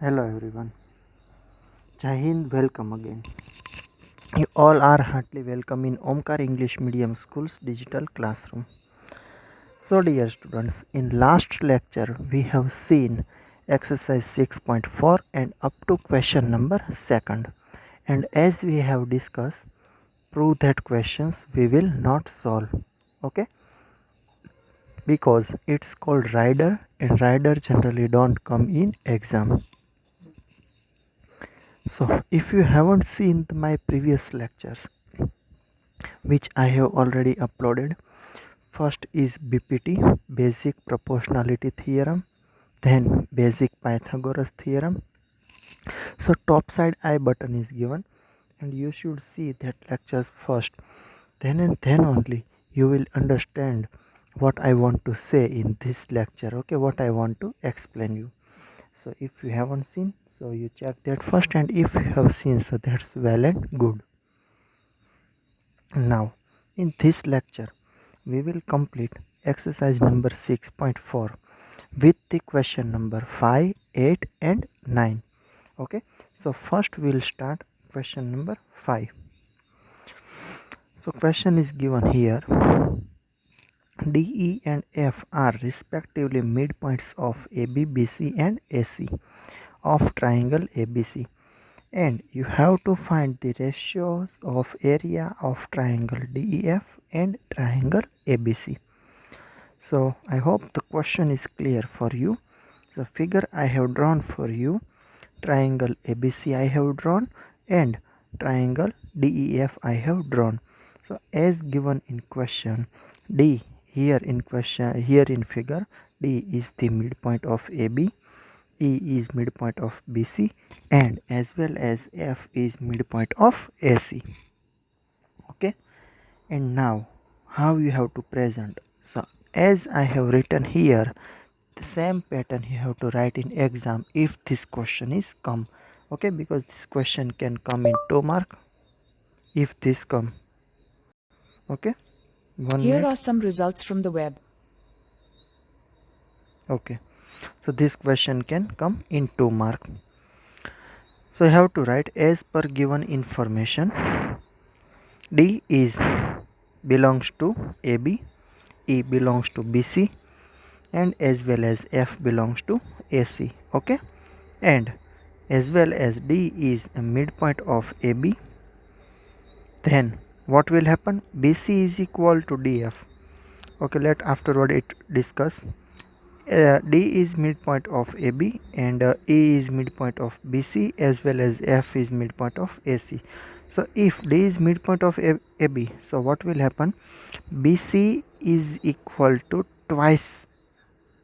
Hello everyone. Jai Hind, welcome again. You all are heartily welcome in Omkar English Medium School's digital classroom. So dear students, in last lecture we have seen exercise 6.4 and up to question number 2nd. And as we have discussed, prove that questions we will not solve. Okay? Because it's called rider and rider generally don't come in exam. So if you haven't seen my previous lectures, which I have already uploaded. First is BPT, basic proportionality theorem, then basic Pythagoras theorem. So top side I button is given and you should see that lectures first. Then and then only you will understand what I want to say in this lecture. Okay, what I want to explain you. So if you haven't seen, so you check that first, and if you have seen, so that's well and good. Now in this lecture we will complete exercise number 6.4 with the question number 5, 8 and 9. Okay, so first we'll start question number 5. So question is given here: D, E and F are respectively midpoints of AB, BC and AC of triangle ABC, and you have to find the ratios of area of triangle DEF and triangle ABC. So I hope the question is clear for you. The figure I have drawn for you, triangle ABC I have drawn and triangle DEF I have drawn. So as given in question, D here in figure, D is the midpoint of AB, E is midpoint of BC and as well as F is midpoint of AC. Okay, and now how you have to present. So as I have written here, the same pattern you have to write in exam if this question is come. Okay, because this question can come in 2 mark if this come. Okay, 1 Here minute. are some results from the web. Okay, so this question can come in 2 mark. So you have to write as per given information. D is belongs to AB, E belongs to BC and as well as F belongs to AC. Okay, and as well as D is a midpoint of AB, then what will happen? BC is equal to DF. Okay, let afterward it discuss. D is midpoint of AB and E is midpoint of BC as well as F is midpoint of AC. So if D is midpoint of AB, so what will happen? BC is equal to twice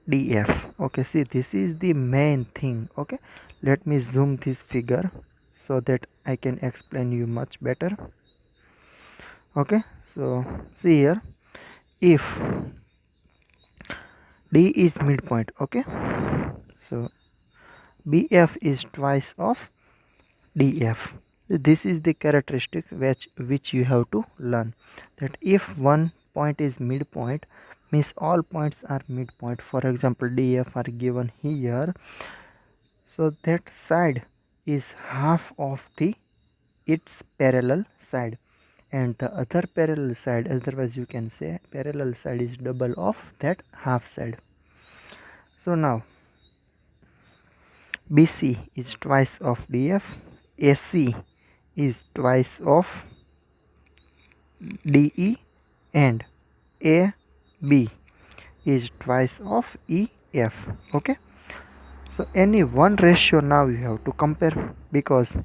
DF. Okay, see, this is the main thing. Okay, let me zoom this figure so that I can explain you much better. Okay, so see here, if D is midpoint, okay, so BF is twice of DF. This is the characteristic which you have to learn, that if one point is midpoint means all points are midpoint. For example, DF are given here, so that side is half of the its parallel side and the other parallel side, otherwise you can say parallel side, is double of that half side. So now BC is twice of DF, AC is twice of DE and AB is twice of EF. Okay, so any one ratio now you have to compare, because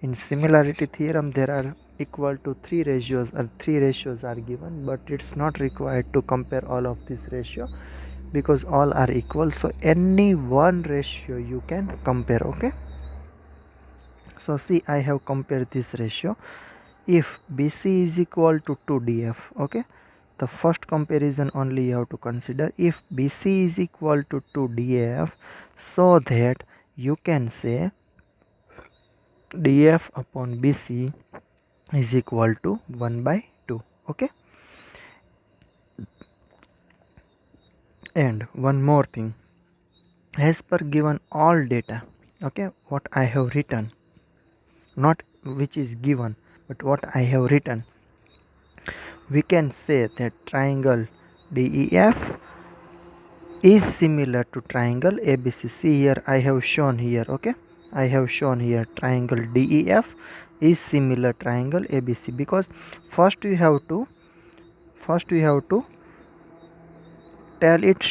in similarity theorem there are equal to three ratios are given, but it's not required to compare all of this ratio because all are equal. So any one ratio you can compare. Okay, so see, I have compared this ratio. If BC is equal to 2DF, okay, the first comparison only you have to consider. If BC is equal to 2DF, so that you can say DF upon BC is equal to 1 by 2. Okay, and one more thing, as per given all data, Okay, what I have written, not which is given, but what I have written. We can say that triangle DEF is similar to triangle ABC. See here, I have shown here. Okay, I have shown here triangle DEF is similar triangle ABC, because first you have to tell it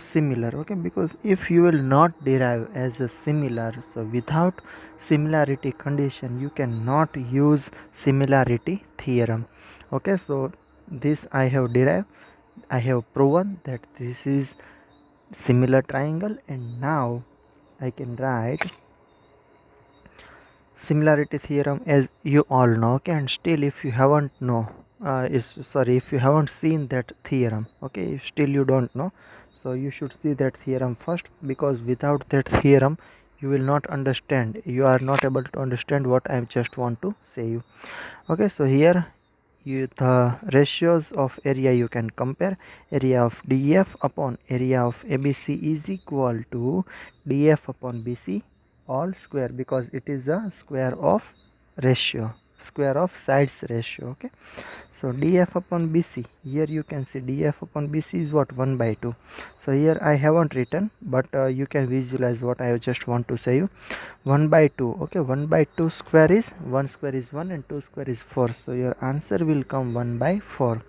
similar. Okay, because if you will not derive as a similar, so without similarity condition you cannot use similarity theorem. Okay, so this I have derived, I have proven that this is similar triangle, and now I can write similarity theorem as you all know. Okay, and still if you haven't know is sorry, if you haven't seen that theorem, okay, if still you don't know, so you should see that theorem first, because without that theorem you will not understand, you are not able to understand what I just want to say you. Okay, so here the ratios of area you can compare. Area of DF upon area of ABC is equal to DF upon BC all square, because it is a square of ratio, square of sides ratio. Okay, so DF upon BC, here you can see DF upon BC is what, 1 by 2. So here I haven't written, but you can visualize what I just want to say you. 1 by 2. Okay, 1 by 2 square is 1 square is 1 and 2 square is 4, so your answer will come 1 by 4.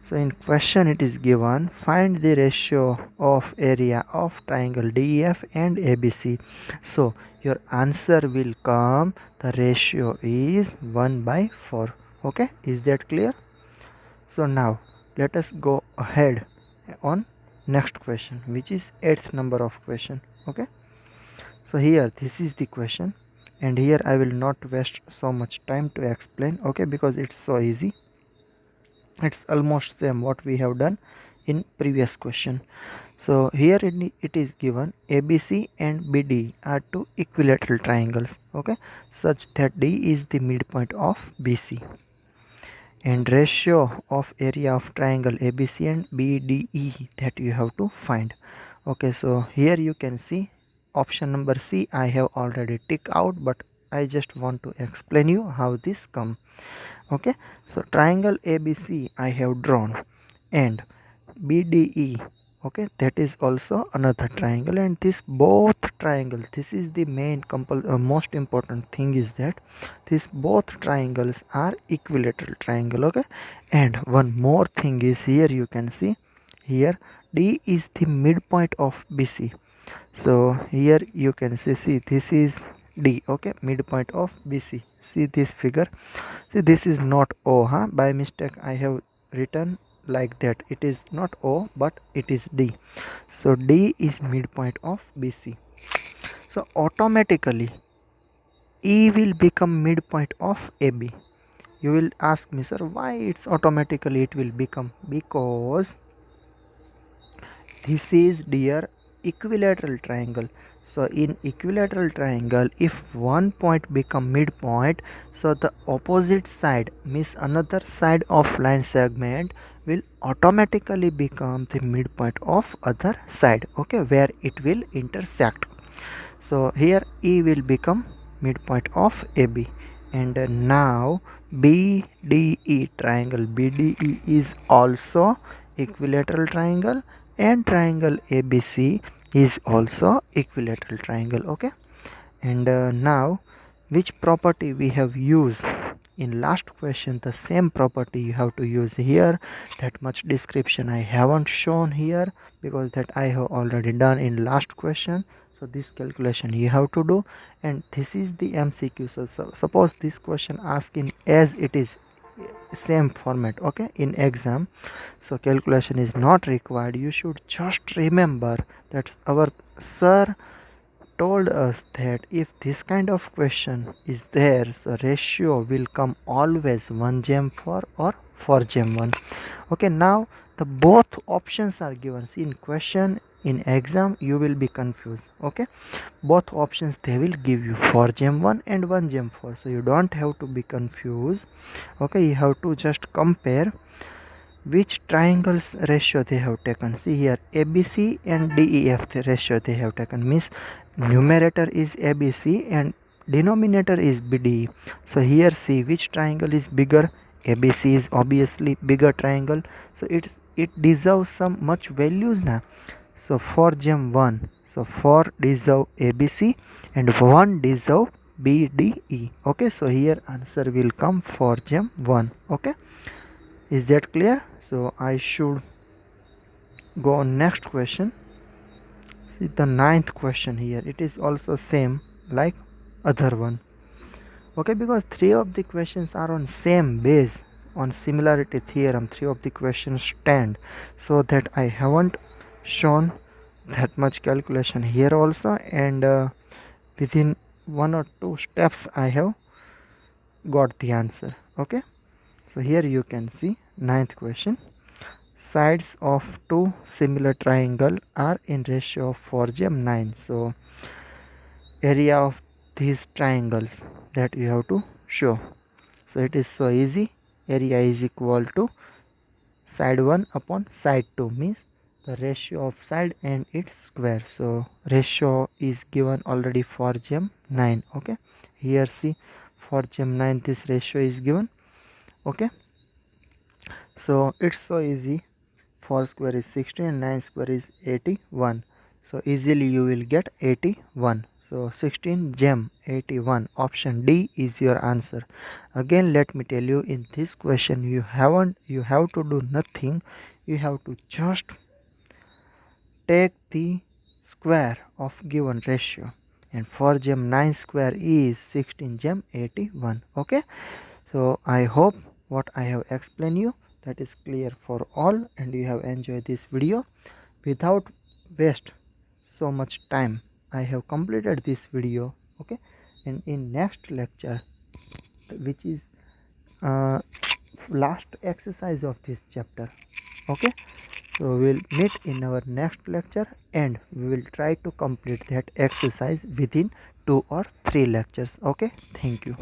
So in question it is given, find the ratio of area of triangle DEF and ABC. So your answer will come, the ratio is 1 by 4. Okay, is that clear? So now let us go ahead on next question, which is 8th number of question. Okay, so here this is the question, and here I will not waste so much time to explain. Okay, because it's so easy, it's almost same what we have done in previous question. So here it is given ABC and BD are two equilateral triangles, okay, such that D is the midpoint of BC, and ratio of area of triangle ABC and BDE that you have to find. Okay, so here you can see option number C I have already tick out, but I just want to explain you how this come. Okay, so triangle ABC I have drawn, and BDE, okay, that is also another triangle, and this both triangle, this is the main most important thing is that these both triangles are equilateral triangle. Okay, and one more thing is here you can see here D is the midpoint of BC. So here you can see this is D, okay, midpoint of BC. See this figure, see this is not O, huh? By mistake I have written like that, it is not O but it is D. So D is midpoint of BC, so automatically E will become midpoint of AB. You will ask me, sir, why it's automatically it will become? Because this is dear equilateral triangle. So in equilateral triangle, if one point become midpoint, so the opposite side means another side of line segment will automatically become the midpoint of other side, okay, where it will intersect. So here E will become midpoint of AB, and now BDE triangle BDE is also equilateral triangle, and triangle ABC is also equilateral triangle. Okay, and now which property we have used in last question, the same property you have to use here. That much description I haven't shown here because that I have already done in last question. So this calculation you have to do, and this is the MCQ. So suppose this question asked in as it is same format, okay, in exam, so calculation is not required. You should just remember that our sir told us that if this kind of question is there, so ratio will come always 1 gem 4 or 4 gem 1. Okay, now the both options are given. See, in question in exam you will be confused. Okay, both options they will give you 4 gem 1 and 1 gem 4, so you don't have to be confused. Okay, you have to just compare which triangles ratio they have taken. See here, ABC and DEF the ratio they have taken, means numerator is ABC and denominator is BDE. So here see which triangle is bigger. ABC is obviously bigger triangle, so it deserves some much values now. So 4 gem 1, so 4 deserve ABC and 1 deserve BDE. Okay, so here answer will come 4 gem 1. Okay, is that clear? So I should go on next question. See the ninth question here, it is also same like other one. Okay, because three of the questions are on same base, on similarity theorem, three of the questions stand, so that I haven't shown that much calculation here also, and within one or two steps I have got the answer. Okay, so here you can see ninth question. Sides of two similar triangle are in ratio of 4:9. So area of these triangles that you have to show. So it is so easy. Area is equal to side 1 upon side 2, means the ratio of side and its square. So ratio is given already for gem 9. Okay, here see for gem 9 this ratio is given. Okay, so it's so easy. 4 square is 16 and 9 square is 81. So easily you will get 81. So 16 gem 81, option D is your answer. Again let me tell you, in this question you have to do nothing. You have to just take the square of given ratio, and 4 gem 9 square is 16 gem 81. Okay, so I hope what I have explained you that is clear for all, and you have enjoyed this video. Without waste so much time, I have completed this video. Okay, and in next lecture, which is last exercise of this chapter. Okay, so we'll meet in our next lecture, and we will try to complete that exercise within 2 or 3 lectures. Okay, thank you.